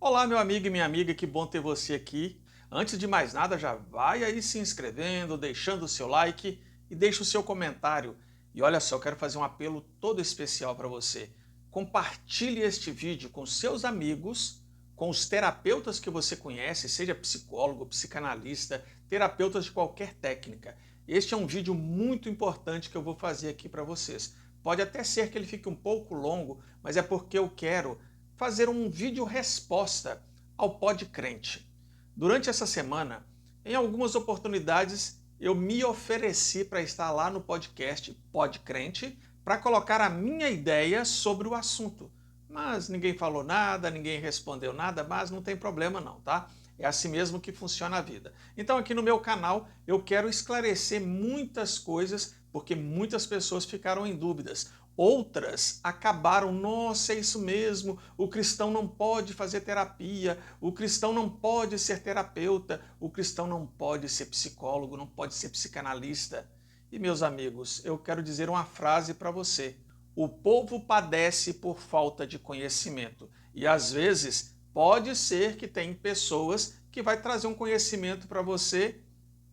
Olá, meu amigo e minha amiga, que bom ter você aqui. Antes de mais nada, já vai aí se inscrevendo, deixando o seu like e deixa o seu comentário. E olha só, eu quero fazer um apelo todo especial para você. Compartilhe este vídeo com seus amigos, com os terapeutas que você conhece, seja psicólogo, psicanalista, terapeutas de qualquer técnica. Este é um vídeo muito importante que eu vou fazer aqui para vocês. Pode até ser que ele fique um pouco longo, mas é porque eu quero fazer um vídeo resposta ao Pod Crente. Durante essa semana, em algumas oportunidades, eu me ofereci para estar lá no podcast Pod Crente para colocar a minha ideia sobre o assunto. Mas ninguém falou nada, ninguém respondeu nada, mas não tem problema não, tá? É assim mesmo que funciona a vida. Então aqui no meu canal eu quero esclarecer muitas coisas porque muitas pessoas ficaram em dúvidas. Outras acabaram, nossa, é isso mesmo, o cristão não pode fazer terapia, o cristão não pode ser terapeuta, o cristão não pode ser psicólogo, não pode ser psicanalista. E meus amigos, eu quero dizer uma frase para você. O povo padece por falta de conhecimento e às vezes pode ser que tem pessoas que vai trazer um conhecimento para você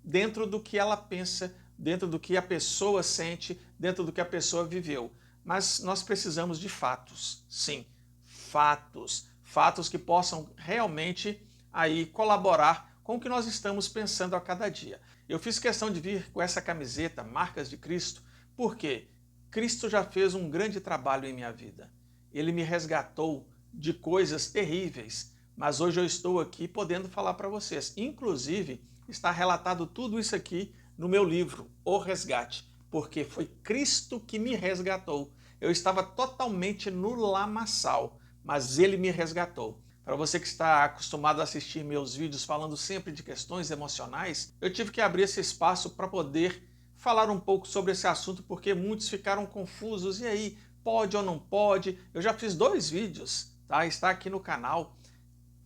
dentro do que ela pensa, dentro do que a pessoa sente, dentro do que a pessoa viveu. Mas nós precisamos de fatos, sim, fatos, fatos que possam realmente aí colaborar com o que nós estamos pensando a cada dia. Eu fiz questão de vir com essa camiseta, Marcas de Cristo, porque Cristo já fez um grande trabalho em minha vida. Ele me resgatou de coisas terríveis, mas hoje eu estou aqui podendo falar para vocês. Inclusive, está relatado tudo isso aqui no meu livro, O Resgate, porque foi Cristo que me resgatou. Eu estava totalmente no lamaçal, mas Ele me resgatou. Para você que está acostumado a assistir meus vídeos falando sempre de questões emocionais, eu tive que abrir esse espaço para poder falar um pouco sobre esse assunto, porque muitos ficaram confusos. E aí, pode ou não pode? Eu já fiz 2 vídeos, tá? Está aqui no canal,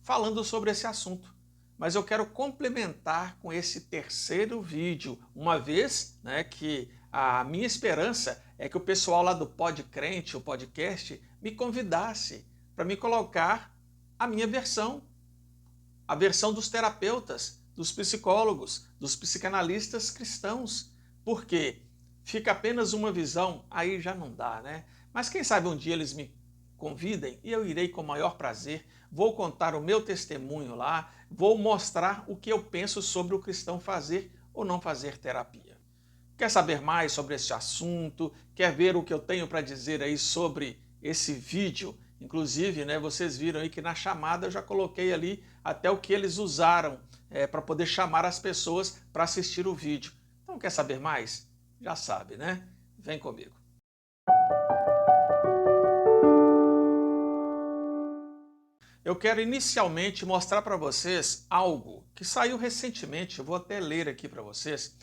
falando sobre esse assunto. Mas eu quero complementar com esse terceiro vídeo, uma vez, né, que a minha esperança é que o pessoal lá do Pod Crente, o podcast, me convidasse para me colocar a minha versão, a versão dos terapeutas, dos psicólogos, dos psicanalistas cristãos. Porque fica apenas uma visão, aí já não dá, né? Mas quem sabe um dia eles me convidem e eu irei com o maior prazer, vou contar o meu testemunho lá, vou mostrar o que eu penso sobre o cristão fazer ou não fazer terapia. Quer saber mais sobre esse assunto? Quer ver o que eu tenho para dizer aí sobre esse vídeo? Inclusive, né, vocês viram aí que na chamada eu já coloquei ali até o que eles usaram para poder chamar as pessoas para assistir o vídeo. Então quer saber mais? Já sabe, né? Vem comigo. Eu quero inicialmente mostrar para vocês algo que saiu recentemente, eu vou até ler aqui para vocês.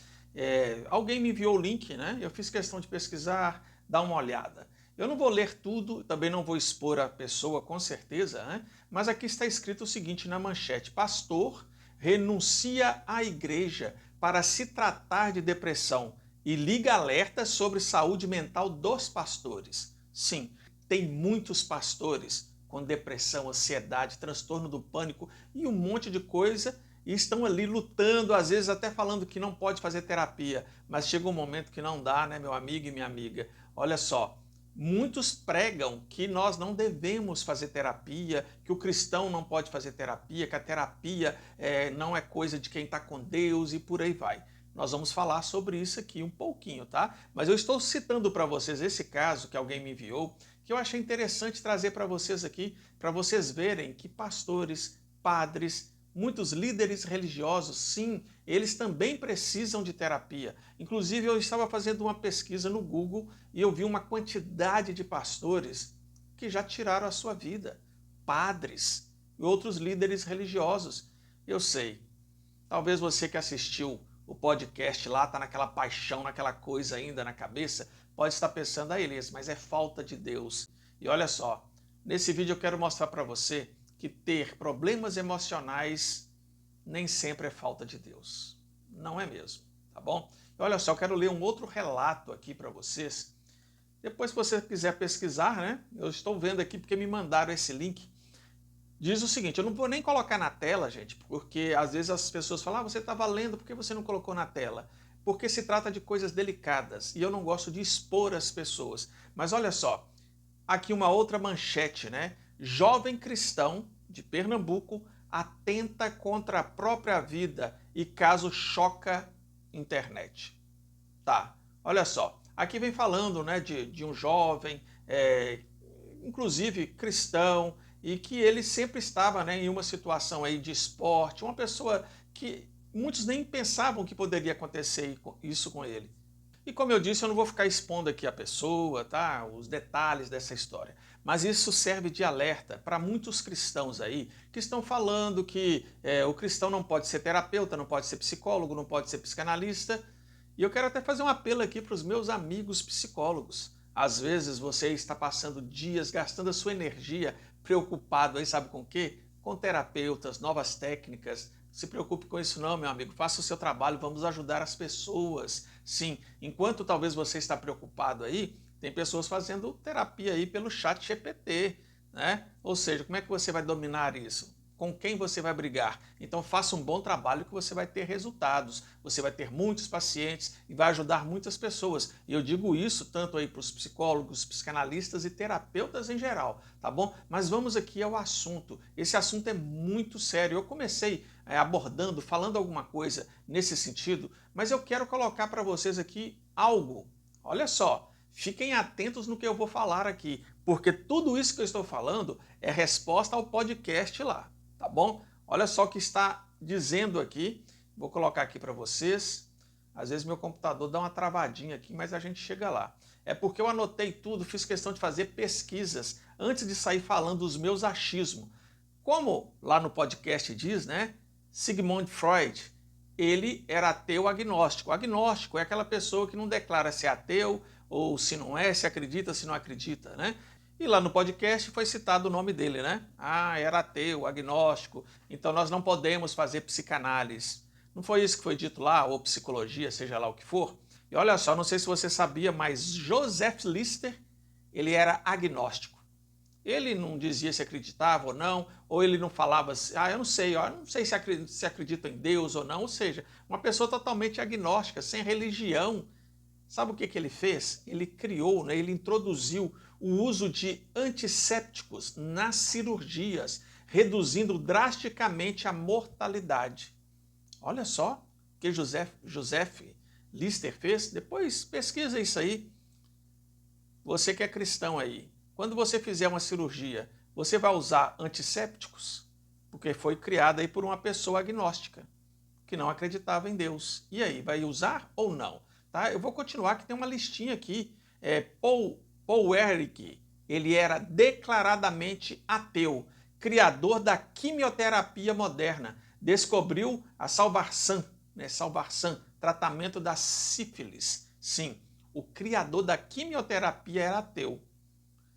Alguém me enviou o link, né? Eu fiz questão de pesquisar, dar uma olhada. Eu não vou ler tudo, também não vou expor a pessoa com certeza, né? Mas aqui está escrito o seguinte na manchete: pastor renuncia à igreja para se tratar de depressão e liga alerta sobre saúde mental dos pastores. Sim, tem muitos pastores com depressão, ansiedade, transtorno do pânico e um monte de coisa, e estão ali lutando, às vezes até falando que não pode fazer terapia, mas chega um momento que não dá, né, meu amigo e minha amiga? Olha só, muitos pregam que nós não devemos fazer terapia, que o cristão não pode fazer terapia, que a terapia não é coisa de quem está com Deus e por aí vai. Nós vamos falar sobre isso aqui um pouquinho, tá? Mas eu estou citando para vocês esse caso que alguém me enviou, que eu achei interessante trazer para vocês aqui, para vocês verem que pastores, padres, muitos líderes religiosos, sim, eles também precisam de terapia. Inclusive, eu estava fazendo uma pesquisa no Google e eu vi uma quantidade de pastores que já tiraram a sua vida. Padres e outros líderes religiosos. Eu sei, talvez você que assistiu o podcast lá, está naquela paixão, naquela coisa ainda na cabeça, pode estar pensando, Elias, mas é falta de Deus. E olha só, nesse vídeo eu quero mostrar para você que ter problemas emocionais nem sempre é falta de Deus. Não é mesmo, tá bom? E olha só, eu quero ler um outro relato aqui para vocês. Depois, se você quiser pesquisar, né? Eu estou vendo aqui porque me mandaram esse link. Diz o seguinte, eu não vou nem colocar na tela, gente, porque às vezes as pessoas falam, você estava lendo, por que você não colocou na tela? Porque se trata de coisas delicadas e eu não gosto de expor as pessoas. Mas olha só, aqui uma outra manchete, né? Jovem cristão de Pernambuco atenta contra a própria vida e caso choca internet. Tá, olha só, aqui vem falando, né, de um jovem, inclusive cristão, e que ele sempre estava, né, em uma situação aí de esporte, uma pessoa que muitos nem pensavam que poderia acontecer isso com ele. E como eu disse, eu não vou ficar expondo aqui a pessoa, tá? Os detalhes dessa história. Mas isso serve de alerta para muitos cristãos aí que estão falando que o cristão não pode ser terapeuta, não pode ser psicólogo, não pode ser psicanalista. E eu quero até fazer um apelo aqui para os meus amigos psicólogos. Às vezes você está passando dias gastando a sua energia preocupado aí, sabe com o quê? Com terapeutas, novas técnicas. Se preocupe com isso não, meu amigo. Faça o seu trabalho, vamos ajudar as pessoas. Sim, enquanto talvez você está preocupado aí, tem pessoas fazendo terapia aí pelo chat GPT, né? Ou seja, como é que você vai dominar isso? Com quem você vai brigar? Então faça um bom trabalho que você vai ter resultados, você vai ter muitos pacientes e vai ajudar muitas pessoas. E eu digo isso tanto aí para os psicólogos, psicanalistas e terapeutas em geral, tá bom? Mas vamos aqui ao assunto. Esse assunto é muito sério. Eu comecei abordando, falando alguma coisa nesse sentido, mas eu quero colocar para vocês aqui algo. Olha só, fiquem atentos no que eu vou falar aqui, porque tudo isso que eu estou falando é resposta ao podcast lá, tá bom? Olha só o que está dizendo aqui, vou colocar aqui para vocês. Às vezes meu computador dá uma travadinha aqui, mas a gente chega lá. É porque eu anotei tudo, fiz questão de fazer pesquisas antes de sair falando dos meus achismos. Como lá no podcast diz, né? Sigmund Freud, ele era ateu agnóstico. Agnóstico é aquela pessoa que não declara se é ateu ou se não é, se acredita, se não acredita, né? E lá no podcast foi citado o nome dele, né? Ah, era ateu, agnóstico, então nós não podemos fazer psicanálise. Não foi isso que foi dito lá, ou psicologia, seja lá o que for? E olha só, não sei se você sabia, mas Joseph Lister, ele era agnóstico. Ele não dizia se acreditava ou ele não falava assim, eu não sei, eu não sei se acredita em Deus ou não, ou seja, uma pessoa totalmente agnóstica, sem religião. Sabe o que ele fez? Ele criou, né, ele introduziu o uso de antissépticos nas cirurgias, reduzindo drasticamente a mortalidade. Olha só o que Joseph Lister fez, depois pesquisa isso aí. Você que é cristão aí, quando você fizer uma cirurgia, você vai usar antissépticos? Porque foi criada aí por uma pessoa agnóstica, que não acreditava em Deus. E aí, vai usar ou não? Tá? Eu vou continuar, que tem uma listinha aqui. Paul Ehrlich, ele era declaradamente ateu, criador da quimioterapia moderna, descobriu a Salvarsan, né? Salvarsan, tratamento da sífilis. Sim, o criador da quimioterapia era ateu.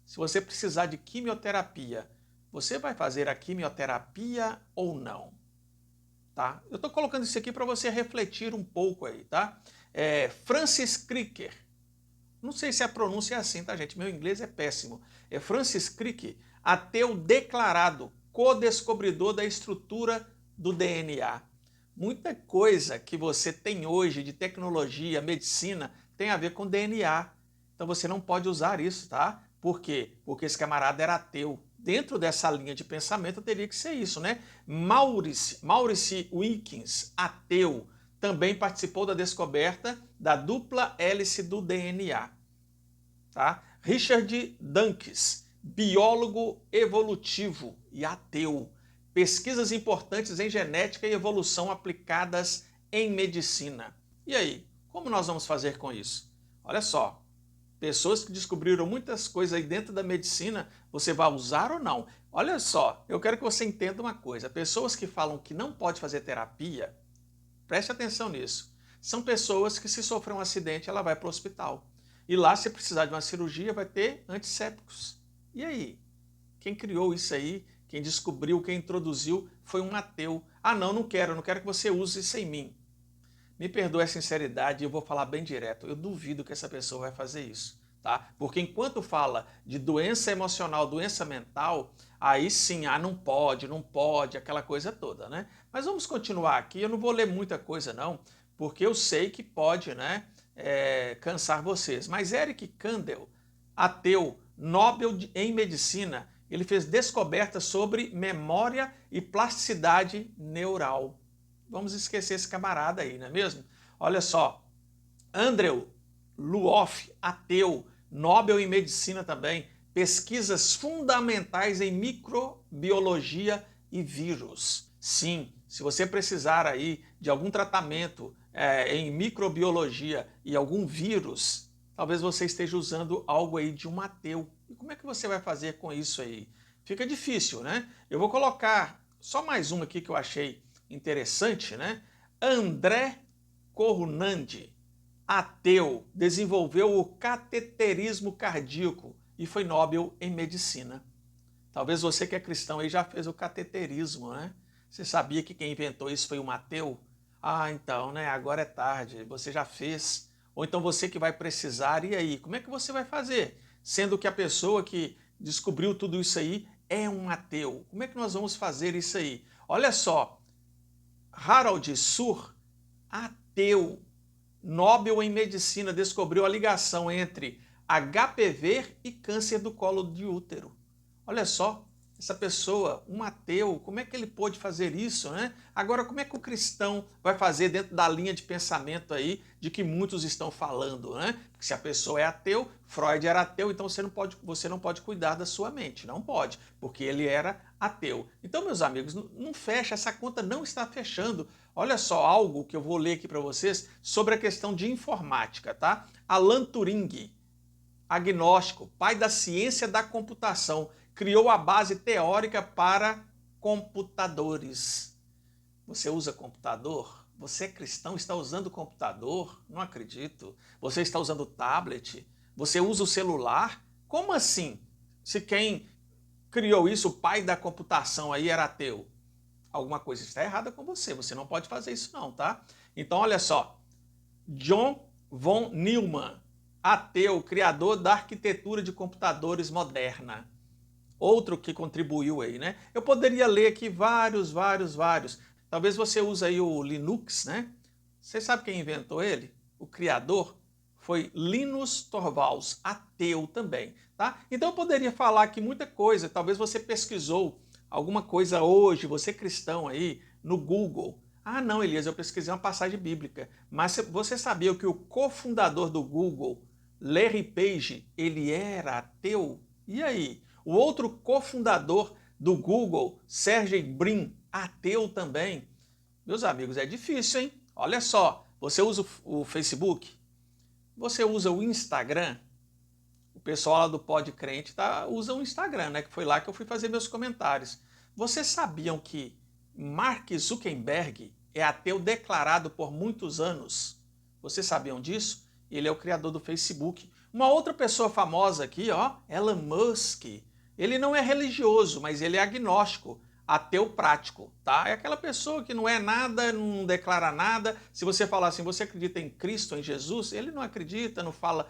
Se você precisar de quimioterapia, você vai fazer a quimioterapia ou não? Tá? Eu estou colocando isso aqui para você refletir um pouco aí, tá? Francis Crick, não sei se a pronúncia é assim, tá, gente? Meu inglês é péssimo. É Francis Crick, ateu declarado, co-descobridor da estrutura do DNA. Muita coisa que você tem hoje de tecnologia, medicina, tem a ver com DNA. Então você não pode usar isso, tá? Por quê? Porque esse camarada era ateu. Dentro dessa linha de pensamento teria que ser isso, né? Maurice Wilkins, ateu, também participou da descoberta da dupla hélice do DNA. Tá? Richard Dawkins, biólogo evolutivo e ateu. Pesquisas importantes em genética e evolução aplicadas em medicina. E aí, como nós vamos fazer com isso? Olha só, pessoas que descobriram muitas coisas aí dentro da medicina, você vai usar ou não? Olha só, eu quero que você entenda uma coisa. Pessoas que falam que não pode fazer terapia, preste atenção nisso. São pessoas que, se sofrer um acidente, ela vai para o hospital. E lá, se precisar de uma cirurgia, vai ter antissépticos. E aí? Quem criou isso aí, quem descobriu, quem introduziu, foi um ateu. Ah, não quero que você use isso em mim. Me perdoe a sinceridade, eu vou falar bem direto. Eu duvido que essa pessoa vai fazer isso. tá? Porque enquanto fala de doença emocional, doença mental, aí sim, não pode, aquela coisa toda, né? Mas vamos continuar aqui, eu não vou ler muita coisa não, porque eu sei que pode, né, cansar vocês. Mas Eric Kandel, ateu, Nobel em medicina, ele fez descobertas sobre memória e plasticidade neural. Vamos esquecer esse camarada aí, não é mesmo? Olha só, Andrew Luoff, ateu, Nobel em medicina também, pesquisas fundamentais em microbiologia e vírus. Sim, se você precisar aí de algum tratamento em microbiologia e algum vírus, talvez você esteja usando algo aí de um ateu. E como é que você vai fazer com isso aí? Fica difícil, né? Eu vou colocar só mais uma aqui que eu achei interessante, né? André Cornandi, ateu, desenvolveu o cateterismo cardíaco e foi Nobel em medicina. Talvez você que é cristão aí já fez o cateterismo, né? Você sabia que quem inventou isso foi um ateu? Então, né? Agora é tarde, você já fez. Ou então você que vai precisar, e aí? Como é que você vai fazer? Sendo que a pessoa que descobriu tudo isso aí é um ateu. Como é que nós vamos fazer isso aí? Olha só, Harald Sur, ateu, Nobel em medicina, descobriu a ligação entre HPV e câncer do colo de útero. Olha só, essa pessoa, um ateu, como é que ele pôde fazer isso, né? Agora, como é que o cristão vai fazer dentro da linha de pensamento aí de que muitos estão falando, né? Porque se a pessoa é ateu, Freud era ateu, então você não pode cuidar da sua mente, não pode, porque ele era ateu. Então, meus amigos, não fecha, essa conta não está fechando. Olha só algo que eu vou ler aqui para vocês sobre a questão de informática, tá? Alan Turing, agnóstico, pai da ciência da computação, criou a base teórica para computadores. Você usa computador? Você é cristão, está usando computador? Não acredito. Você está usando tablet? Você usa o celular? Como assim? Se quem criou isso, o pai da computação aí era ateu. Alguma coisa está errada com você. Você não pode fazer isso não, tá? Então, olha só. John von Neumann, ateu, criador da arquitetura de computadores moderna. Outro que contribuiu aí, né? Eu poderia ler aqui vários. Talvez você use aí o Linux, né? Você sabe quem inventou ele? O criador foi Linus Torvalds, ateu também, tá? Então eu poderia falar aqui muita coisa. Talvez você pesquisou alguma coisa hoje, você cristão aí, no Google. Não, Elias, eu pesquisei uma passagem bíblica. Mas você sabia que o cofundador do Google, Larry Page, ele era ateu? E aí? O outro cofundador do Google, Sergey Brin, ateu também. Meus amigos, é difícil, hein? Olha só, você usa o Facebook? Você usa o Instagram? O pessoal lá do Pod Crente usa o Instagram, né? Que foi lá que eu fui fazer meus comentários. Vocês sabiam que Mark Zuckerberg é ateu declarado por muitos anos? Vocês sabiam disso? Ele é o criador do Facebook. Uma outra pessoa famosa aqui, ó, Elon Musk. Ele não é religioso, mas ele é agnóstico, ateu prático, tá? É aquela pessoa que não é nada, não declara nada. Se você falar assim, você acredita em Cristo, em Jesus? Ele não acredita, não fala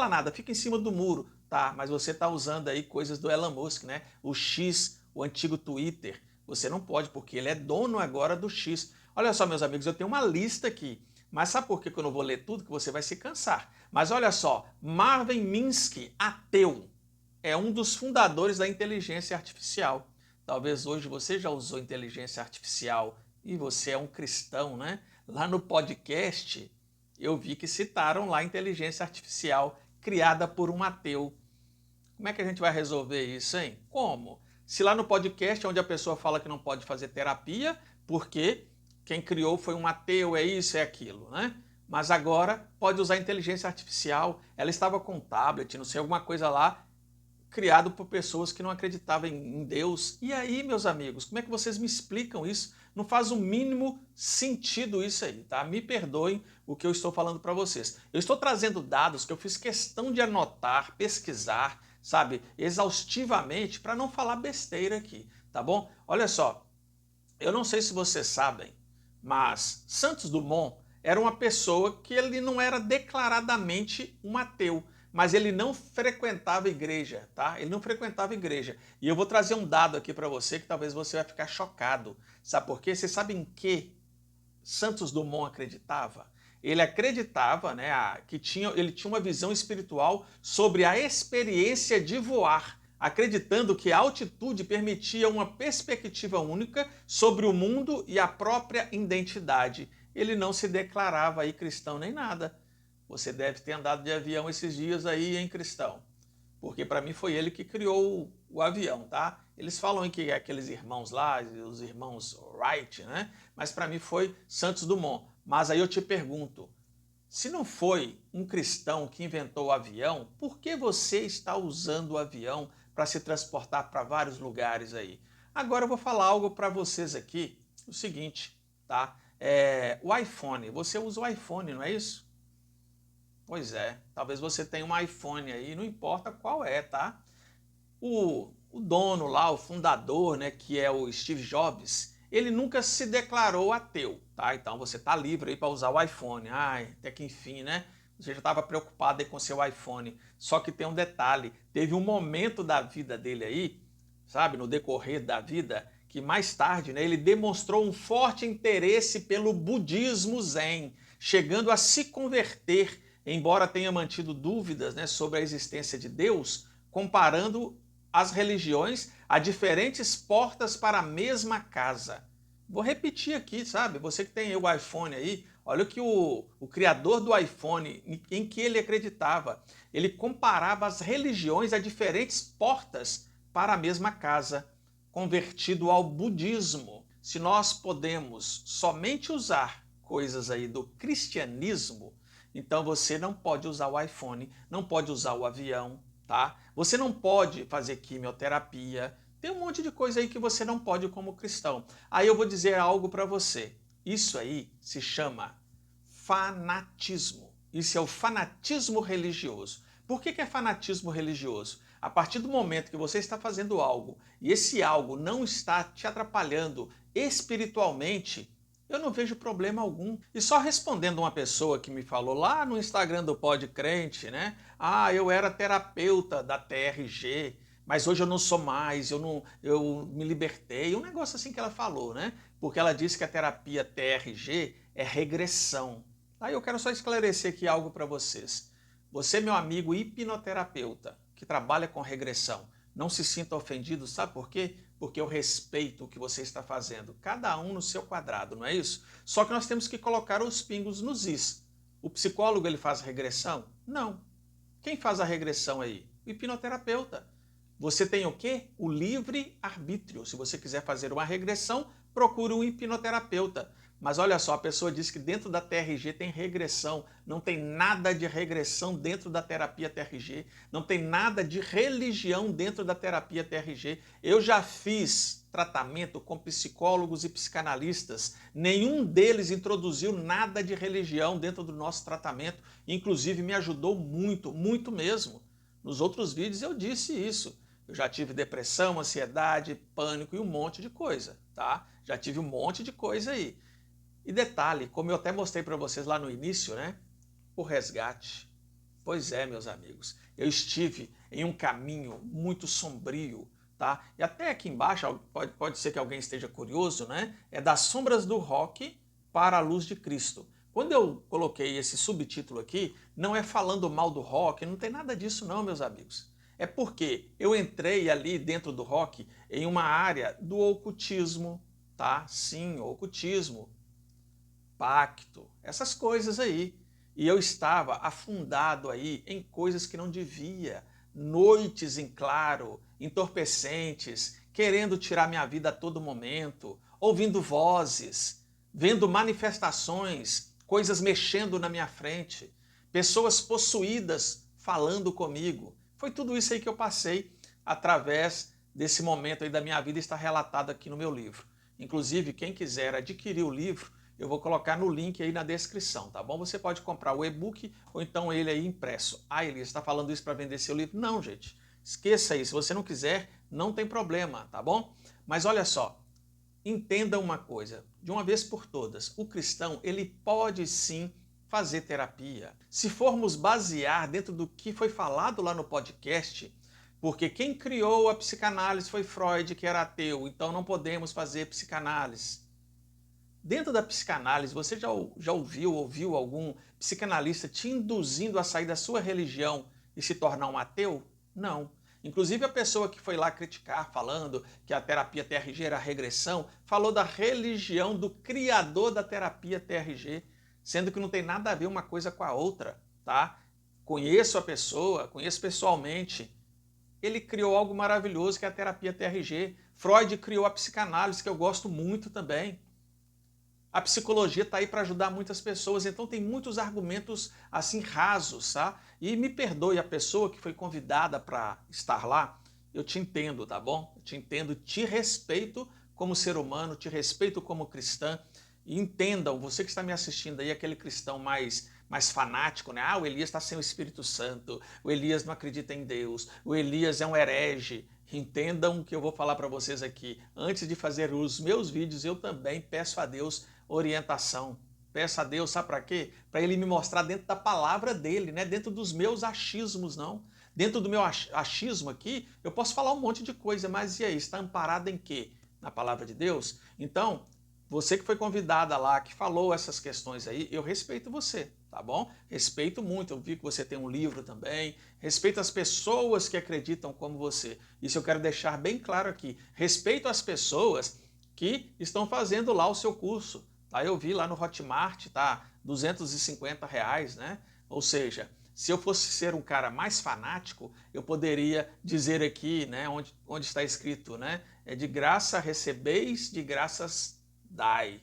nada, fica em cima do muro, tá? Mas você está usando aí coisas do Elon Musk, né? O X, o antigo Twitter. Você não pode, porque ele é dono agora do X. Olha só, meus amigos, eu tenho uma lista aqui. Mas sabe por que eu não vou ler tudo? Que você vai se cansar. Mas olha só, Marvin Minsky, ateu, é um dos fundadores da inteligência artificial. Talvez hoje você já usou inteligência artificial e você é um cristão, né? Lá no podcast eu vi que citaram lá inteligência artificial criada por um ateu. Como é que a gente vai resolver isso, hein? Como? Se lá no podcast onde a pessoa fala que não pode fazer terapia, porque quem criou foi um ateu, é isso, é aquilo, né? Mas agora pode usar inteligência artificial. Ela estava com um tablet, não sei, alguma coisa lá, criado por pessoas que não acreditavam em Deus. E aí, meus amigos, como é que vocês me explicam isso? Não faz o mínimo sentido isso aí, tá? Me perdoem o que eu estou falando para vocês. Eu estou trazendo dados que eu fiz questão de anotar, pesquisar, sabe, exaustivamente, para não falar besteira aqui, tá bom? Olha só, eu não sei se vocês sabem, mas Santos Dumont era uma pessoa que ele não era declaradamente um ateu, mas ele não frequentava igreja, tá? Ele não frequentava igreja. E eu vou trazer um dado aqui para você que talvez você vai ficar chocado. Sabe por quê? Você sabe em que Santos Dumont acreditava? Ele acreditava, né, ele tinha uma visão espiritual sobre a experiência de voar, acreditando que a altitude permitia uma perspectiva única sobre o mundo e a própria identidade. Ele não se declarava aí cristão nem nada. Você deve ter andado de avião esses dias aí, hein, cristão? Porque para mim foi ele que criou o avião, tá? Eles falam que aqueles irmãos lá, os irmãos Wright, né? Mas para mim foi Santos Dumont. Mas aí eu te pergunto, se não foi um cristão que inventou o avião, por que você está usando o avião para se transportar para vários lugares aí? Agora eu vou falar algo para vocês aqui, o seguinte, tá? O iPhone, você usa o iPhone, não é isso? Pois é, talvez você tenha um iPhone aí, não importa qual é, tá? O dono lá, o fundador, né, que é o Steve Jobs, ele nunca se declarou ateu, tá? Então você tá livre aí para usar o iPhone. Ai, até que enfim, né? Você já estava preocupado aí com seu iPhone. Só que tem um detalhe, teve um momento da vida dele aí, sabe, no decorrer da vida, que mais tarde, né, ele demonstrou um forte interesse pelo budismo zen, chegando a se converter, embora tenha mantido dúvidas, né, sobre a existência de Deus, comparando as religiões a diferentes portas para a mesma casa. Vou repetir aqui, sabe? Você que tem o iPhone aí, olha o que o criador do iPhone, em que ele acreditava. Ele comparava as religiões a diferentes portas para a mesma casa, convertido ao budismo. Se nós podemos somente usar coisas aí do cristianismo, então você não pode usar o iPhone, não pode usar o avião, tá? Você não pode fazer quimioterapia, tem um monte de coisa aí que você não pode como cristão. Aí eu vou dizer algo para você. Isso aí se chama fanatismo. Isso é o fanatismo religioso. Por que é fanatismo religioso? A partir do momento que você está fazendo algo e esse algo não está te atrapalhando espiritualmente, eu não vejo problema algum. E só respondendo uma pessoa que me falou lá no Instagram do Pod Crente, né? Ah, eu era terapeuta da TRG, mas hoje eu não sou mais, eu me libertei. Um negócio assim que ela falou, né? Porque ela disse que a terapia TRG é regressão. Aí eu quero só esclarecer aqui algo para vocês. Você, meu amigo hipnoterapeuta, que trabalha com regressão, não se sinta ofendido, sabe por quê? Porque eu respeito o que você está fazendo, cada um no seu quadrado, não é isso? Só que nós temos que colocar os pingos nos is. O psicólogo, ele faz regressão? Não. Quem faz a regressão aí? O hipnoterapeuta. Você tem o quê? O livre-arbítrio. Se você quiser fazer uma regressão, procure um hipnoterapeuta. Mas olha só, a pessoa diz que dentro da TRG tem regressão. Não tem nada de regressão dentro da terapia TRG. Não tem nada de religião dentro da terapia TRG. Eu já fiz tratamento com psicólogos e psicanalistas. Nenhum deles introduziu nada de religião dentro do nosso tratamento. Inclusive me ajudou muito, muito mesmo. Nos outros vídeos eu disse isso. Eu já tive depressão, ansiedade, pânico e um monte de coisa, tá? Já tive um monte de coisa aí. E detalhe, como eu até mostrei para vocês lá no início, né? O resgate. Pois é, meus amigos, eu estive em um caminho muito sombrio, tá? E até aqui embaixo, pode ser que alguém esteja curioso, né? É das sombras do rock para a luz de Cristo. Quando eu coloquei esse subtítulo aqui, não é falando mal do rock, não tem nada disso não, meus amigos. É porque eu entrei ali dentro do rock em uma área do ocultismo, tá? Sim, ocultismo, pacto, essas coisas aí. E eu estava afundado aí em coisas que não devia, noites em claro, entorpecentes, querendo tirar minha vida a todo momento, ouvindo vozes, vendo manifestações, coisas mexendo na minha frente, pessoas possuídas falando comigo. Foi tudo isso aí que eu passei através desse momento aí da minha vida, está relatado aqui no meu livro. Inclusive, quem quiser adquirir o livro, eu vou colocar no link aí na descrição, tá bom? Você pode comprar o e-book ou então ele aí impresso. Ah, Elias, está falando isso para vender seu livro? Não, gente. Esqueça isso. Se você não quiser, não tem problema, tá bom? Mas olha só, entenda uma coisa, de uma vez por todas, o cristão, ele pode sim fazer terapia. Se formos basear dentro do que foi falado lá no podcast, porque quem criou a psicanálise foi Freud, que era ateu, então não podemos fazer psicanálise. Dentro da psicanálise, você já ouviu algum psicanalista te induzindo a sair da sua religião e se tornar um ateu? Não. Inclusive a pessoa que foi lá criticar, falando que a terapia TRG era regressão, falou da religião do criador da terapia TRG, sendo que não tem nada a ver uma coisa com a outra, tá? Conheço a pessoa, conheço pessoalmente. Ele criou algo maravilhoso que é a terapia TRG. Freud criou a psicanálise, que eu gosto muito também. A psicologia está aí para ajudar muitas pessoas, então tem muitos argumentos assim rasos, tá? E me perdoe a pessoa que foi convidada para estar lá, eu te entendo, tá bom? Eu te entendo, te respeito como ser humano, te respeito como cristã. E entendam, você que está me assistindo aí, aquele cristão mais fanático, né? Ah, o Elias está sem o Espírito Santo, o Elias não acredita em Deus, o Elias é um herege. Entendam o que eu vou falar para vocês aqui. Antes de fazer os meus vídeos, eu também peço a Deus orientação. Peço a Deus, sabe para quê? Para Ele me mostrar dentro da palavra dEle, né? Dentro dos meus achismos, não. Dentro do meu achismo aqui, eu posso falar um monte de coisa, mas e aí? Está amparado em quê? Na palavra de Deus? Então, você que foi convidada lá, que falou essas questões aí, eu respeito você, tá bom? Respeito muito, eu vi que você tem um livro também, respeito as pessoas que acreditam como você. Isso eu quero deixar bem claro aqui. Respeito as pessoas que estão fazendo lá o seu curso. Tá? Eu vi lá no Hotmart, tá? R$ 250, né? Ou seja, se eu fosse ser um cara mais fanático, eu poderia dizer aqui, né, onde está escrito, né? É de graça recebeis, de graças dai.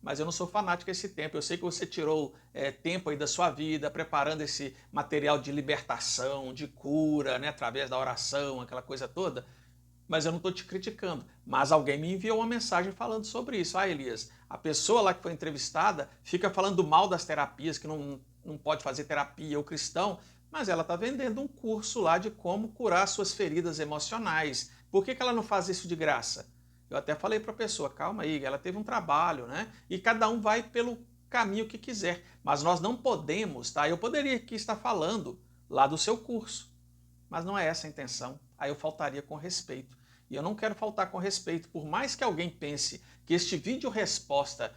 Mas eu não sou fanático esse tempo. Eu sei que você tirou tempo aí da sua vida preparando esse material de libertação, de cura, né, através da oração, aquela coisa toda. Mas eu não estou te criticando. Mas alguém me enviou uma mensagem falando sobre isso. Ah, Elias, a pessoa lá que foi entrevistada fica falando mal das terapias, que não pode fazer terapia, o cristão, mas ela está vendendo um curso lá de como curar suas feridas emocionais. Por que ela não faz isso de graça? Eu até falei para a pessoa, calma aí, ela teve um trabalho, né? E cada um vai pelo caminho que quiser. Mas nós não podemos, tá? Eu poderia aqui estar falando lá do seu curso, mas não é essa a intenção. Aí eu faltaria com respeito. E eu não quero faltar com respeito, por mais que alguém pense que este vídeo resposta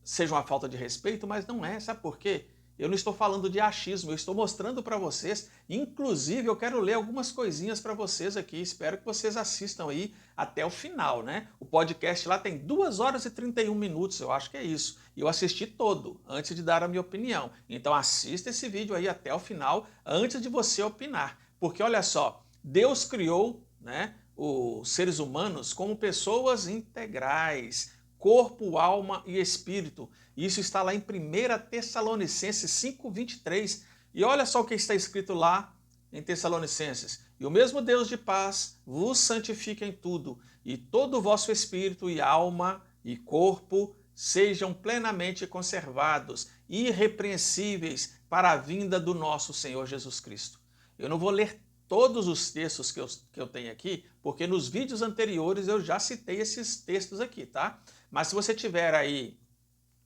seja uma falta de respeito, mas não é, sabe por quê? Eu não estou falando de achismo, eu estou mostrando para vocês, inclusive eu quero ler algumas coisinhas para vocês aqui, espero que vocês assistam aí até o final, né? O podcast lá tem 2 horas e 31 minutos, eu acho que é isso, e eu assisti todo, antes de dar a minha opinião. Então assista esse vídeo aí até o final, antes de você opinar, porque olha só, Deus criou, né, os seres humanos como pessoas integrais, corpo, alma e espírito. Isso está lá em 1 Tessalonicenses 5:23. E olha só o que está escrito lá em Tessalonicenses. E o mesmo Deus de paz vos santifica em tudo, e todo o vosso espírito e alma e corpo sejam plenamente conservados, irrepreensíveis para a vinda do nosso Senhor Jesus Cristo. Eu não vou ler todos os textos que eu tenho aqui, porque nos vídeos anteriores eu já citei esses textos aqui, tá? Mas se você tiver aí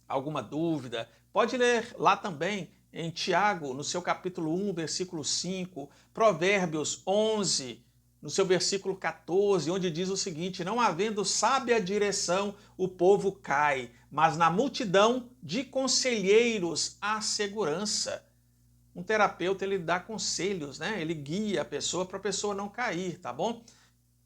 alguma dúvida, pode ler lá também em Tiago, no seu capítulo 1, versículo 5, Provérbios 11, no seu versículo 14, onde diz o seguinte: não havendo sábia direção, o povo cai, mas na multidão de conselheiros há segurança. Um terapeuta, ele dá conselhos, né? Ele guia a pessoa para a pessoa não cair, tá bom?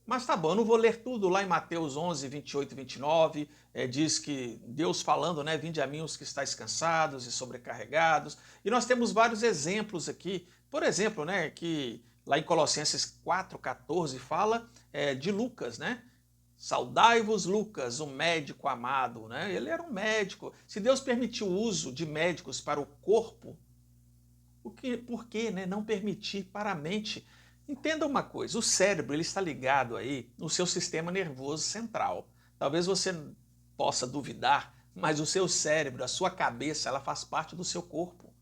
Mas tá bom, eu não vou ler tudo lá em Mateus 11, 28 e 29, diz que Deus falando, né, vinde a mim os que estáis cansados e sobrecarregados, e nós temos vários exemplos aqui, por exemplo, né, que lá em Colossenses 4,14 fala de Lucas, né, saudai-vos Lucas, um médico amado, né, ele era um médico, se Deus permitiu o uso de médicos para o corpo, por que, né, não permitir para a mente? Entenda uma coisa, o cérebro ele está ligado aí no seu sistema nervoso central. Talvez você possa duvidar, mas o seu cérebro, a sua cabeça, ela faz parte do seu corpo.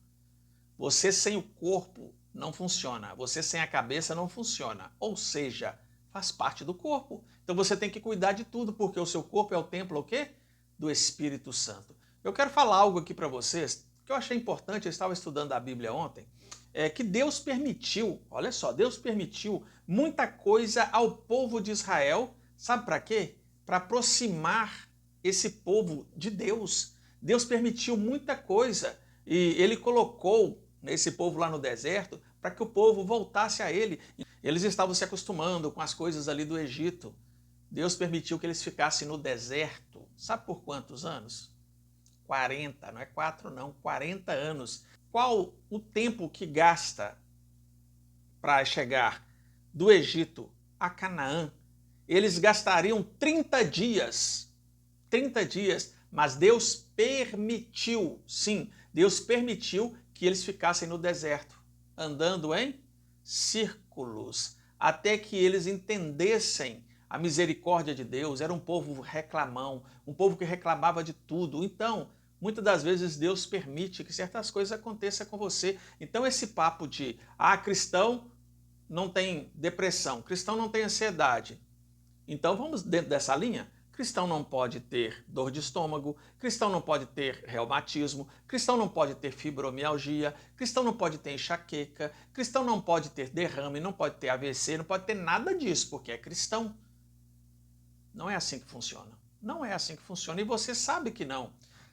Você sem o corpo não funciona, você sem a cabeça não funciona, ou seja, faz parte do corpo. Então você tem que cuidar de tudo, porque o seu corpo é o templo o quê? Do Espírito Santo. Eu quero falar algo aqui para vocês, que eu achei importante, eu estava estudando a Bíblia ontem, é que Deus permitiu, olha só, Deus permitiu muita coisa ao povo de Israel, sabe para quê? Para aproximar esse povo de Deus. Deus permitiu muita coisa e ele colocou esse povo lá no deserto para que o povo voltasse a ele. Eles estavam se acostumando com as coisas ali do Egito. Deus permitiu que eles ficassem no deserto. Sabe por quantos anos? 40, não é 4 não, 40 anos. Qual o tempo que gasta para chegar do Egito a Canaã? Eles gastariam 30 dias. 30 dias, mas Deus permitiu, sim, Deus permitiu que eles ficassem no deserto, andando em círculos, até que eles entendessem a misericórdia de Deus. Era um povo reclamão, um povo que reclamava de tudo. Então, muitas das vezes Deus permite que certas coisas aconteçam com você. Então esse papo de, cristão não tem depressão, cristão não tem ansiedade. Então vamos dentro dessa linha? Cristão não pode ter dor de estômago, cristão não pode ter reumatismo, cristão não pode ter fibromialgia, cristão não pode ter enxaqueca, cristão não pode ter derrame, não pode ter AVC, não pode ter nada disso, porque é cristão. Não é assim que funciona. Não é assim que funciona e você sabe que não.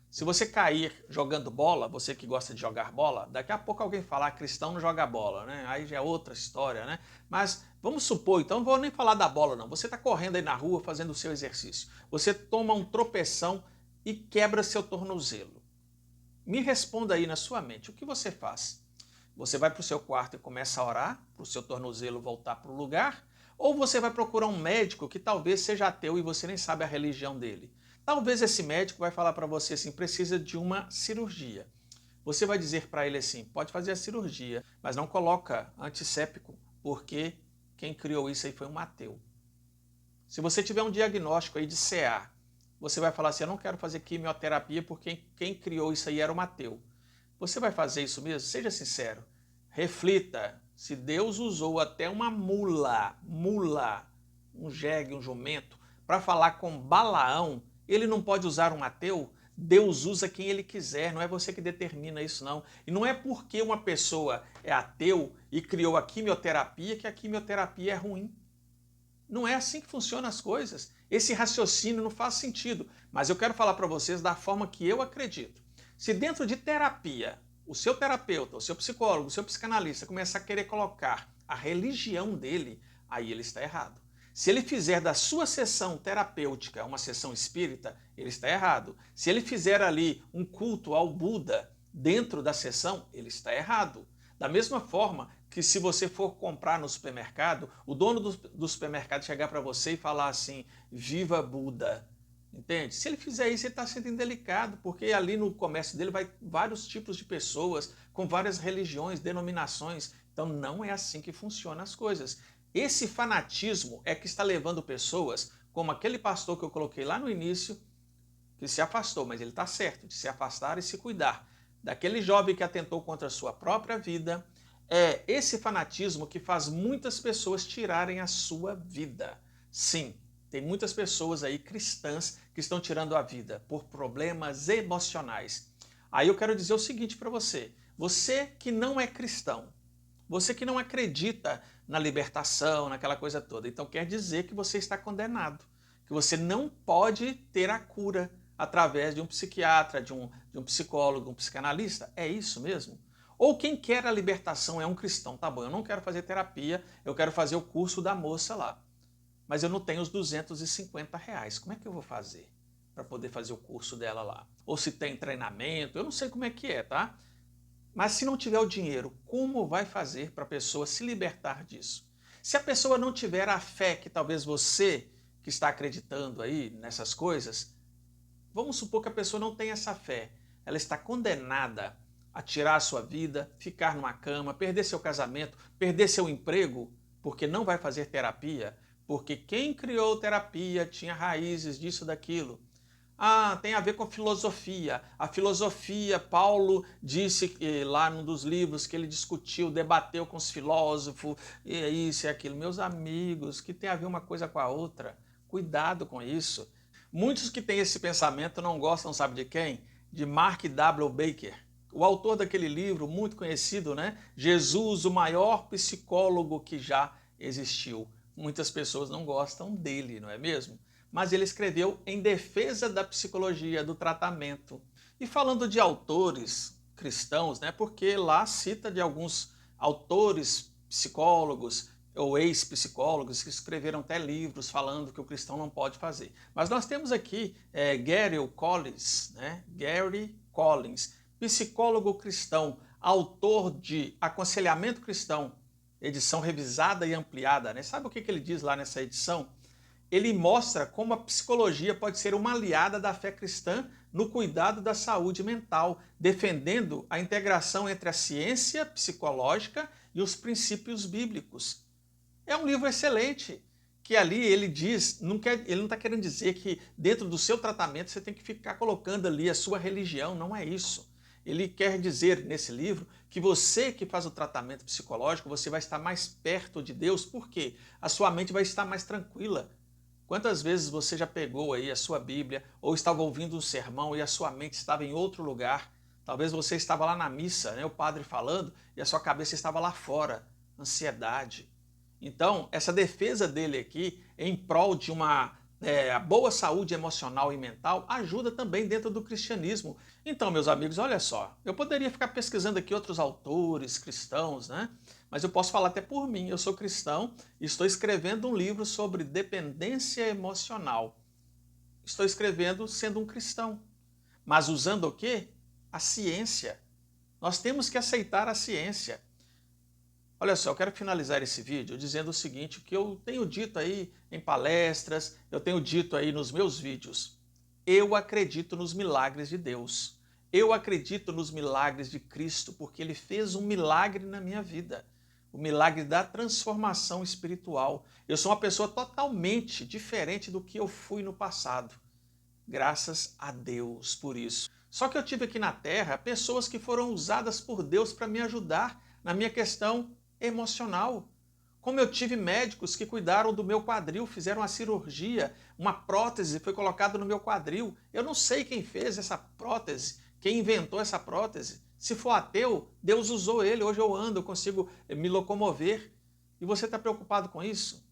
Se você cair jogando bola, você que gosta de jogar bola, daqui a pouco alguém falar cristão não joga bola, né? Aí já é outra história, né? Mas vamos supor, então não vou nem falar da bola não. Você está correndo aí na rua fazendo o seu exercício. Você toma um tropeção e quebra seu tornozelo. Me responda aí na sua mente, o que você faz? Você vai para o seu quarto e começa a orar para o seu tornozelo voltar para o lugar? Ou você vai procurar um médico que talvez seja ateu e você nem sabe a religião dele? Talvez esse médico vai falar para você assim, precisa de uma cirurgia. Você vai dizer para ele assim, pode fazer a cirurgia, mas não coloca antisséptico, porque quem criou isso aí foi um ateu. Se você tiver um diagnóstico aí de CA, você vai falar assim, eu não quero fazer quimioterapia porque quem criou isso aí era um ateu. Você vai fazer isso mesmo? Seja sincero. Reflita. Se Deus usou até uma mula, um jegue, um jumento, para falar com Balaão, ele não pode usar um ateu? Deus usa quem ele quiser, não é você que determina isso não. E não é porque uma pessoa é ateu e criou a quimioterapia que a quimioterapia é ruim. Não é assim que funcionam as coisas. Esse raciocínio não faz sentido. Mas eu quero falar para vocês da forma que eu acredito. Se dentro de terapia, o seu terapeuta, o seu psicólogo, o seu psicanalista começar a querer colocar a religião dele, aí ele está errado. Se ele fizer da sua sessão terapêutica uma sessão espírita, ele está errado. Se ele fizer ali um culto ao Buda dentro da sessão, ele está errado. Da mesma forma que se você for comprar no supermercado, o dono do supermercado chegar para você e falar assim, viva Buda, entende? Se ele fizer isso, ele está sendo indelicado, porque ali no comércio dele vai vários tipos de pessoas, com várias religiões, denominações. Então não é assim que funcionam as coisas. Esse fanatismo é que está levando pessoas, como aquele pastor que eu coloquei lá no início, que se afastou, mas ele está certo, de se afastar e se cuidar. Daquele jovem que atentou contra a sua própria vida, é esse fanatismo que faz muitas pessoas tirarem a sua vida. Sim, tem muitas pessoas aí cristãs que estão tirando a vida por problemas emocionais. Aí eu quero dizer o seguinte para você, você que não é cristão, você que não acredita na libertação, naquela coisa toda, então quer dizer que você está condenado, que você não pode ter a cura através de um psiquiatra, de um psicólogo, um psicanalista. É isso mesmo? Ou quem quer a libertação é um cristão, tá bom, eu não quero fazer terapia, eu quero fazer o curso da moça lá, mas eu não tenho os R$ 250, como é que eu vou fazer para poder fazer o curso dela lá? Ou se tem treinamento, eu não sei como é que é, tá? Mas se não tiver o dinheiro, como vai fazer para a pessoa se libertar disso? Se a pessoa não tiver a fé que talvez você, que está acreditando aí nessas coisas, vamos supor que a pessoa não tem essa fé, ela está condenada a tirar a sua vida, ficar numa cama, perder seu casamento, perder seu emprego, porque não vai fazer terapia, porque quem criou terapia tinha raízes disso, daquilo. Tem a ver com filosofia. A filosofia, Paulo disse lá num dos livros que ele discutiu, debateu com os filósofos, e isso e aquilo. Meus amigos, que tem a ver uma coisa com a outra. Cuidado com isso. Muitos que têm esse pensamento não gostam, sabe de quem? De Mark W. Baker. o autor daquele livro muito conhecido, né? Jesus, o maior psicólogo que já existiu. Muitas pessoas não gostam dele, não é mesmo? Mas ele escreveu em defesa da psicologia, do tratamento. E falando de autores cristãos, né? Porque lá cita de alguns autores psicólogos ou ex-psicólogos que escreveram até livros falando que o cristão não pode fazer. Mas nós temos aqui Gary Collins, né? Gary Collins, psicólogo cristão, autor de Aconselhamento Cristão, edição revisada e ampliada, né? Sabe o que ele diz lá nessa edição? Ele mostra como a psicologia pode ser uma aliada da fé cristã no cuidado da saúde mental, defendendo a integração entre a ciência psicológica e os princípios bíblicos. É um livro excelente, que ali ele diz, ele não está querendo dizer que dentro do seu tratamento você tem que ficar colocando ali a sua religião, não é isso. Ele quer dizer nesse livro que você que faz o tratamento psicológico, você vai estar mais perto de Deus, por quê? A sua mente vai estar mais tranquila. Quantas vezes você já pegou aí a sua Bíblia ou estava ouvindo um sermão e a sua mente estava em outro lugar? Talvez você estava lá na missa, né, o padre falando, e a sua cabeça estava lá fora. Ansiedade. Então, essa defesa dele aqui em prol de uma boa saúde emocional e mental ajuda também dentro do cristianismo. Então, meus amigos, olha só, eu poderia ficar pesquisando aqui outros autores cristãos, né? Mas eu posso falar até por mim, eu sou cristão e estou escrevendo um livro sobre dependência emocional. Estou escrevendo sendo um cristão, mas usando o quê? A ciência. Nós temos que aceitar a ciência. Olha só, eu quero finalizar esse vídeo dizendo o seguinte, o que eu tenho dito aí em palestras, eu tenho dito aí nos meus vídeos. Eu acredito nos milagres de Deus. Eu acredito nos milagres de Cristo, porque Ele fez um milagre na minha vida. O milagre da transformação espiritual. Eu sou uma pessoa totalmente diferente do que eu fui no passado. Graças a Deus por isso. Só que eu tive aqui na Terra pessoas que foram usadas por Deus para me ajudar na minha questão emocional. Como eu tive médicos que cuidaram do meu quadril, fizeram uma cirurgia, uma prótese foi colocada no meu quadril. Eu não sei quem fez essa prótese, quem inventou essa prótese. Se for ateu, Deus usou ele. Hoje eu ando, eu consigo me locomover. E você está preocupado com isso?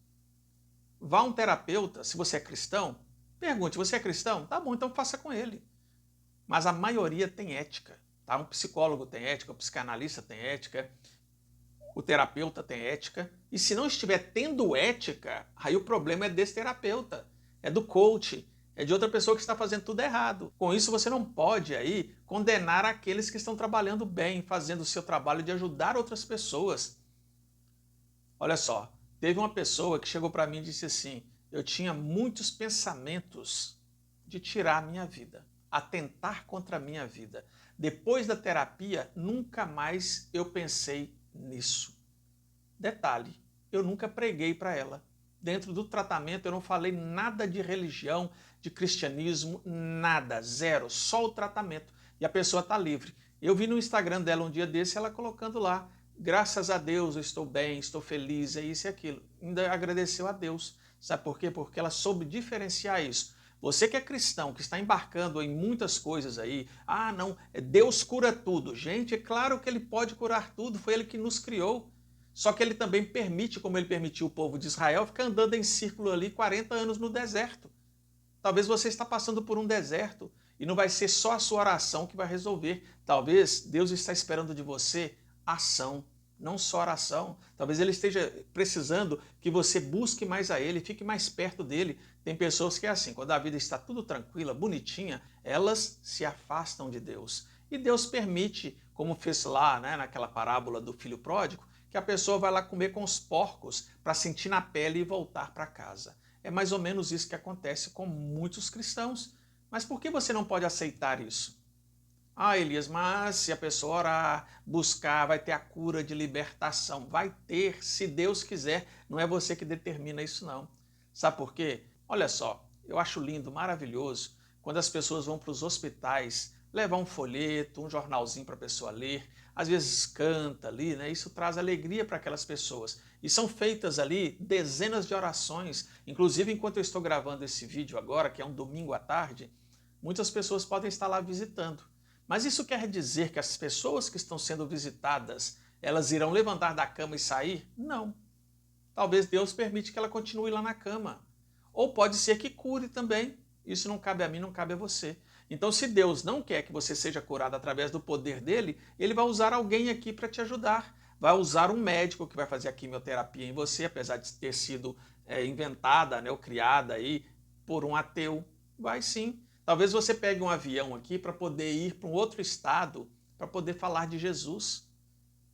Vá a um terapeuta, se você é cristão, pergunte, você é cristão? Tá bom, então faça com ele. Mas a maioria tem ética. Tá? Um psicólogo tem ética, um psicanalista tem ética, o terapeuta tem ética, e se não estiver tendo ética, aí o problema é desse terapeuta, é do coach, é de outra pessoa que está fazendo tudo errado. Com isso você não pode aí condenar aqueles que estão trabalhando bem, fazendo o seu trabalho de ajudar outras pessoas. Olha só, teve uma pessoa que chegou para mim e disse assim, eu tinha muitos pensamentos de tirar a minha vida, atentar contra a minha vida. Depois da terapia, nunca mais eu pensei nisso. Detalhe, eu nunca preguei para ela. Dentro do tratamento eu não falei nada de religião, de cristianismo, nada, zero, só o tratamento. E a pessoa está livre. Eu vi no Instagram dela um dia desse, ela colocando lá, graças a Deus eu estou bem, estou feliz, é isso e aquilo. Ainda agradeceu a Deus. Sabe por quê? Porque ela soube diferenciar isso. Você que é cristão, que está embarcando em muitas coisas aí, ah não, Deus cura tudo. Gente, é claro que Ele pode curar tudo, foi Ele que nos criou. Só que Ele também permite, como Ele permitiu o povo de Israel, ficar andando em círculo ali 40 anos no deserto. Talvez você está passando por um deserto e não vai ser só a sua oração que vai resolver. Talvez Deus está esperando de você ação, não só oração. Talvez Ele esteja precisando que você busque mais a Ele, fique mais perto dEle. Tem pessoas que é assim, quando a vida está tudo tranquila, bonitinha, elas se afastam de Deus. E Deus permite, como fez lá, né, naquela parábola do filho pródigo, que a pessoa vai lá comer com os porcos para sentir na pele e voltar para casa. É mais ou menos isso que acontece com muitos cristãos. Mas por que você não pode aceitar isso? Ah, Elias, mas se a pessoa orar, buscar, vai ter a cura de libertação. Vai ter, se Deus quiser. Não é você que determina isso, não. Sabe por quê? Olha só, eu acho lindo, maravilhoso, quando as pessoas vão para os hospitais levar um folheto, um jornalzinho para a pessoa ler, às vezes canta ali, né? Isso traz alegria para aquelas pessoas. E são feitas ali dezenas de orações, inclusive enquanto eu estou gravando esse vídeo agora, que é um domingo à tarde, muitas pessoas podem estar lá visitando. Mas isso quer dizer que as pessoas que estão sendo visitadas, elas irão levantar da cama e sair? Não. Talvez Deus permite que ela continue lá na cama. Ou pode ser que cure também. Isso não cabe a mim, não cabe a você. Então, se Deus não quer que você seja curado através do poder dele, ele vai usar alguém aqui para te ajudar. Vai usar um médico que vai fazer a quimioterapia em você, apesar de ter sido inventada, né, ou criada aí por um ateu. Vai sim. Talvez você pegue um avião aqui para poder ir para um outro estado, para poder falar de Jesus.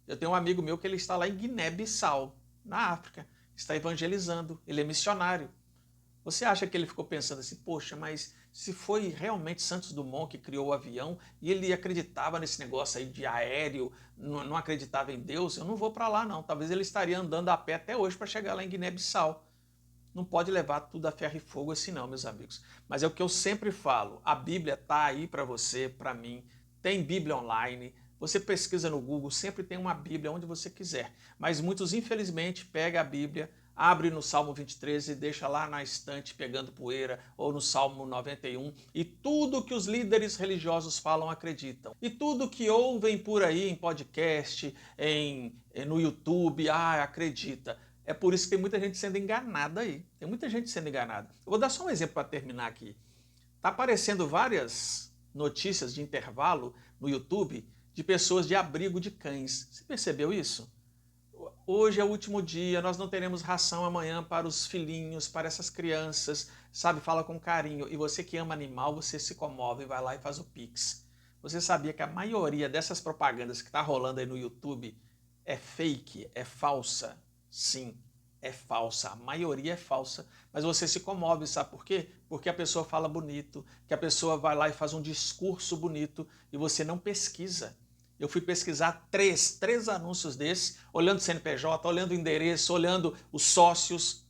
Eu tenho um amigo meu que ele está lá em Guiné-Bissau, na África, está evangelizando, ele é missionário. Você acha que ele ficou pensando assim, poxa, mas se foi realmente Santos Dumont que criou o avião e ele acreditava nesse negócio aí de aéreo, não acreditava em Deus, eu não vou para lá não. Talvez ele estaria andando a pé até hoje para chegar lá em Guiné-Bissau. Não pode levar tudo a ferro e fogo assim não, meus amigos. Mas é o que eu sempre falo, a Bíblia está aí para você, para mim, tem Bíblia online, você pesquisa no Google, sempre tem uma Bíblia onde você quiser. Mas muitos, infelizmente, pegam a Bíblia, abre no Salmo 23 e deixa lá na estante pegando poeira, ou no Salmo 91, e tudo que os líderes religiosos falam acreditam. E tudo que ouvem por aí em podcast, no YouTube, acredita. É por isso que tem muita gente sendo enganada aí. Tem muita gente sendo enganada. Eu vou dar só um exemplo para terminar aqui. Está aparecendo várias notícias de intervalo no YouTube de pessoas de abrigo de cães. Você percebeu isso? Hoje é o último dia, nós não teremos ração amanhã para os filhinhos, para essas crianças, sabe? Fala com carinho. E você que ama animal, você se comove, vai lá e faz o Pix. Você sabia que a maioria dessas propagandas que está rolando aí no YouTube é fake, é falsa? Sim, é falsa. A maioria é falsa, mas você se comove, sabe por quê? Porque a pessoa fala bonito, que a pessoa vai lá e faz um discurso bonito e você não pesquisa. Eu fui pesquisar três anúncios desses, olhando o CNPJ, olhando o endereço, olhando os sócios.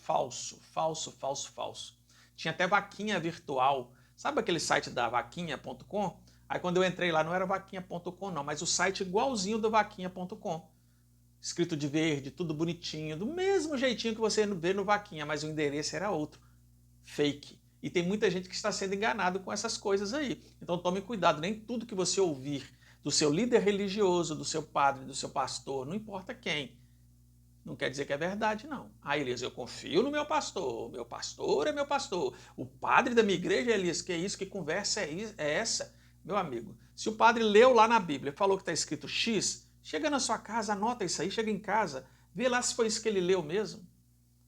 Falso, falso, falso, falso. Tinha até vaquinha virtual. Sabe aquele site da vaquinha.com? Aí quando eu entrei lá, não era vaquinha.com não, mas o site igualzinho do vaquinha.com. Escrito de verde, tudo bonitinho, do mesmo jeitinho que você vê no Vaquinha, mas o endereço era outro. Fake. E tem muita gente que está sendo enganado com essas coisas aí. Então tome cuidado, nem tudo que você ouvir do seu líder religioso, do seu padre, do seu pastor, não importa quem, não quer dizer que é verdade, não. Elias, eu confio no meu pastor é meu pastor, o padre da minha igreja, Elias, que é isso, que conversa é essa? Meu amigo, se o padre leu lá na Bíblia, falou que está escrito X, chega na sua casa, anota isso aí, chega em casa, vê lá se foi isso que ele leu mesmo,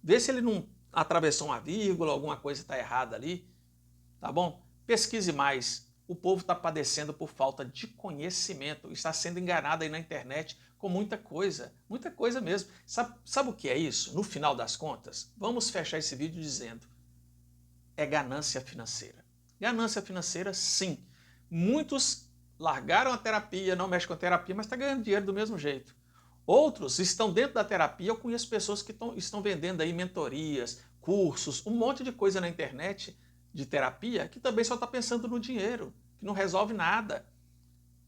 vê se ele não atravessou uma vírgula, alguma coisa está errada ali, tá bom? Pesquise mais. O povo está padecendo por falta de conhecimento, está sendo enganado aí na internet com muita coisa mesmo. Sabe o que é isso? No final das contas, vamos fechar esse vídeo dizendo, é ganância financeira. Ganância financeira, sim. Muitos largaram a terapia, não mexem com a terapia, mas está ganhando dinheiro do mesmo jeito. Outros estão dentro da terapia, eu conheço pessoas que estão vendendo aí mentorias, cursos, um monte de coisa na internet de terapia que também só está pensando no dinheiro, que não resolve nada.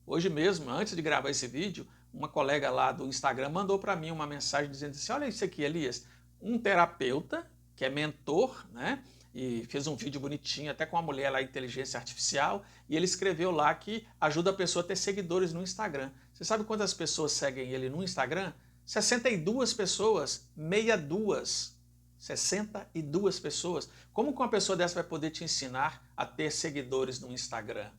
Hoje mesmo, antes de gravar esse vídeo, uma colega lá do Instagram mandou para mim uma mensagem dizendo assim, olha isso aqui, Elias, um terapeuta que é mentor, né? E fez um vídeo bonitinho, até com uma mulher lá, inteligência artificial, e ele escreveu lá que ajuda a pessoa a ter seguidores no Instagram. Você sabe quantas pessoas seguem ele no Instagram? 62 pessoas, 62. 62 pessoas. Como que uma pessoa dessa vai poder te ensinar a ter seguidores no Instagram,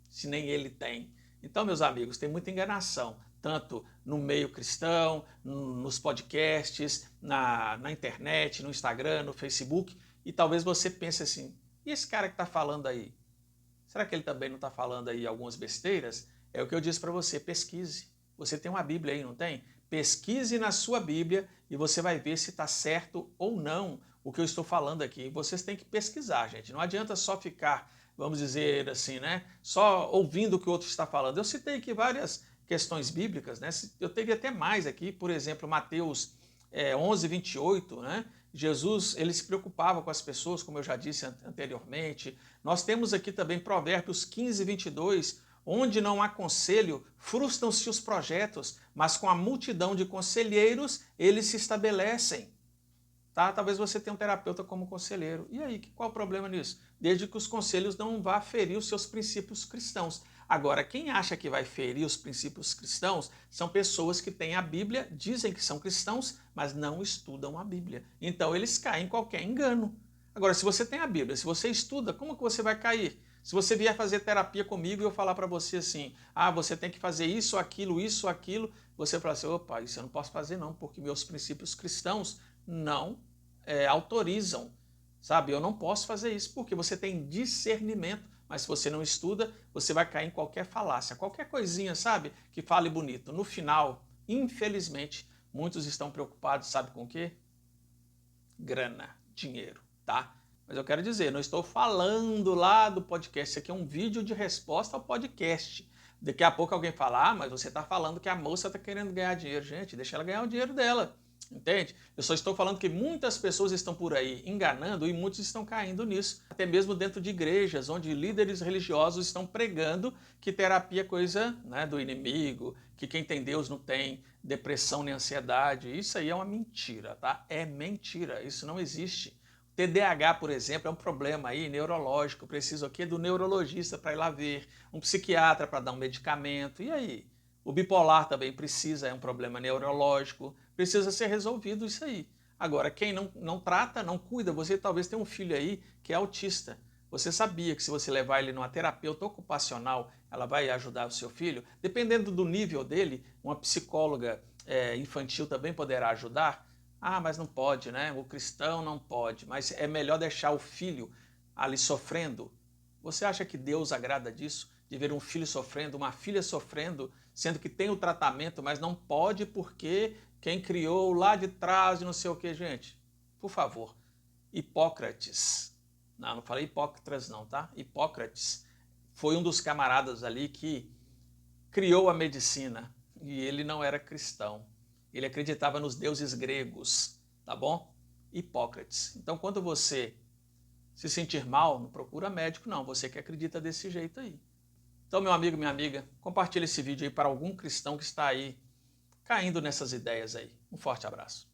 se nem ele tem? Então, meus amigos, tem muita enganação, tanto no meio cristão, nos podcasts, na internet, no Instagram, no Facebook, e talvez você pense assim, e esse cara que está falando aí? Será que ele também não está falando aí algumas besteiras? É o que eu disse para você, pesquise. Você tem uma Bíblia aí, não tem? Pesquise na sua Bíblia e você vai ver se está certo ou não o que eu estou falando aqui. Vocês têm que pesquisar, gente. Não adianta só ficar, vamos dizer assim, né? Só ouvindo o que o outro está falando. Eu citei aqui várias questões bíblicas, né? Eu teria até mais aqui, por exemplo, Mateus 11, 28, né? Jesus, ele se preocupava com as pessoas, como eu já disse anteriormente. Nós temos aqui também Provérbios 15, 22, onde não há conselho, frustram-se os projetos, mas com a multidão de conselheiros, eles se estabelecem. tá? Talvez você tenha um terapeuta como conselheiro. E aí, qual o problema nisso? Desde que os conselhos não vá ferir os seus princípios cristãos. Agora, quem acha que vai ferir os princípios cristãos são pessoas que têm a Bíblia, dizem que são cristãos, mas não estudam a Bíblia. Então, eles caem em qualquer engano. Agora, se você tem a Bíblia, se você estuda, como que você vai cair? Se você vier fazer terapia comigo e eu falar para você assim, você tem que fazer isso, aquilo, você fala assim, opa, isso eu não posso fazer não, porque meus princípios cristãos não autorizam, sabe? Eu não posso fazer isso, porque você tem discernimento, mas se você não estuda, você vai cair em qualquer falácia, qualquer coisinha, sabe? Que fale bonito. No final, infelizmente, muitos estão preocupados, sabe com o quê? Grana, dinheiro, tá? Mas eu quero dizer, não estou falando lá do podcast, isso aqui é um vídeo de resposta ao podcast. Daqui a pouco alguém fala, mas você está falando que a moça está querendo ganhar dinheiro. Gente, deixa ela ganhar o dinheiro dela, entende? Eu só estou falando que muitas pessoas estão por aí enganando e muitos estão caindo nisso. Até mesmo dentro de igrejas, onde líderes religiosos estão pregando que terapia é coisa, né, do inimigo, que quem tem Deus não tem depressão nem ansiedade. Isso aí é uma mentira, tá? É mentira, isso não existe. TDAH, por exemplo, é um problema aí neurológico, preciso aqui do neurologista para ir lá ver, um psiquiatra para dar um medicamento, e aí? O bipolar também precisa, é um problema neurológico, precisa ser resolvido isso aí. Agora, quem não trata, não cuida, você talvez tenha um filho aí que é autista. Você sabia que se você levar ele numa terapeuta ocupacional, ela vai ajudar o seu filho? Dependendo do nível dele, uma psicóloga infantil também poderá ajudar? Mas não pode, né? O cristão não pode. Mas é melhor deixar o filho ali sofrendo. Você acha que Deus agrada disso? De ver um filho sofrendo, uma filha sofrendo, sendo que tem o tratamento, mas não pode porque quem criou lá de trás e não sei o que, gente? Por favor. Hipócrates. Não falei Hipócrates não, tá? Hipócrates foi um dos camaradas ali que criou a medicina e ele não era cristão. Ele acreditava nos deuses gregos, tá bom? Hipócrates. Então, quando você se sentir mal, não procura médico, não. Você que acredita desse jeito aí. Então, meu amigo, minha amiga, compartilhe esse vídeo aí para algum cristão que está aí caindo nessas ideias aí. Um forte abraço.